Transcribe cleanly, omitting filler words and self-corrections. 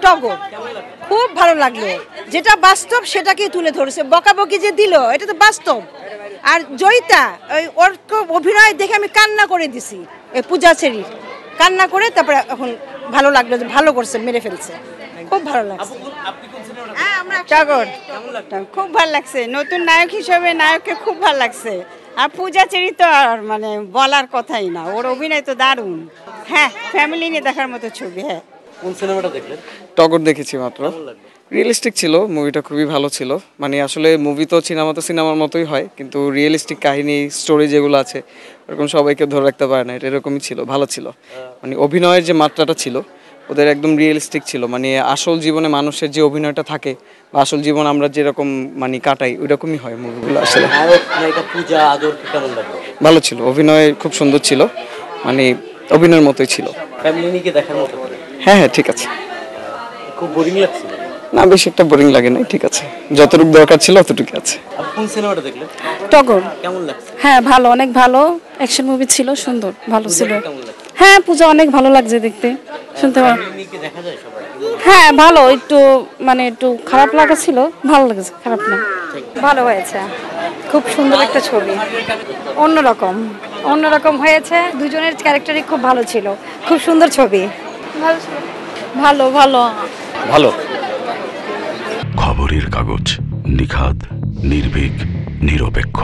টগর খুব ভালো লাগলো, যেটা বাস্তব সেটাকেই তুলে ধরেছে, বকাবকি যে দিল এটা তো বাস্তব। আর জয়িতা ওর অভিনয় দেখে আমি কান্না করে দিছি, এই পূজা চেরির কান্না করে, তারপরে এখন ভালো লাগলো যে ভালো করছে, মেরে ফেলছে, খুব ভালো লাগছে। টগর খুব ভালো লাগছে, নতুন নায়ক হিসেবে নায়ককে খুব ভালো লাগছে। আর পূজা চেরি তো আর মানে বলার কথাই না, ওর অভিনয় তো দারুণ। হ্যাঁ, ফ্যামিলি নিয়ে দেখার মতো ছবি। হ্যাঁ, কোন সিনেমাটা দেখলেন? টগর দেখেছি মাত্র। রিয়েলিস্টিক ছিল মুভিটা, খুবই ভালো ছিল। মানে আসলে মুভি তো সিনেমার মতোই হয়, কিন্তু রিয়েলিস্টিক কাহিনী স্টোরি যেগুলো আছে ওরকম সবাইকে ধরে রাখতে পারে না, এটা এরকমই ছিল, ভালো ছিল। মানে অভিনয়ের যে মাত্রাটা ছিল ওদের একদম রিয়েলিস্টিক ছিল, মানে আসল জীবনে মানুষের যে অভিনয়টা থাকে বা আসল জীবন আমরা যেরকম মানে কাটাই ওইরকমই হয় মুভিগুলো। আসলে ভালো ছিল, অভিনয় খুব সুন্দর ছিল, মানে অভিনয়ের মতোই ছিল। ফ্যামিলি নিয়ে দেখার মতো? হ্যাঁ হ্যাঁ, ঠিক আছে। খুব বোরিং লাগছিল না, বেশি একটা বোরিং লাগে না, ঠিক আছে, যতটুকু দরকার ছিল অতটুকু আছে। কোন সিনেমাটা দেখলেন? টগর। কেমন লাগছে? হ্যাঁ ভালো, অনেক ভালো, অ্যাকশন মুভি ছিল, সুন্দর, ভালো ছিল। হ্যাঁ, পূজা অনেক ভালো লাগছে দেখতে, শুনতে ভালো। দেখা যায় সবাই? হ্যাঁ ভালো, একটু মানে একটু খারাপ লাগা ছিল, ভালো লাগছে, খারাপ না। ভালো হয়েছে, খুব সুন্দর একটা ছবি, অন্যরকম অন্যরকম হয়েছে, দুজনের ক্যারেক্টারই খুব ভালো ছিল, খুব সুন্দর ছবি। ভালো ভালো ভালো। খবরের কাগজ, নিখাদ, নির্ভীক, নিরপেক্ষ।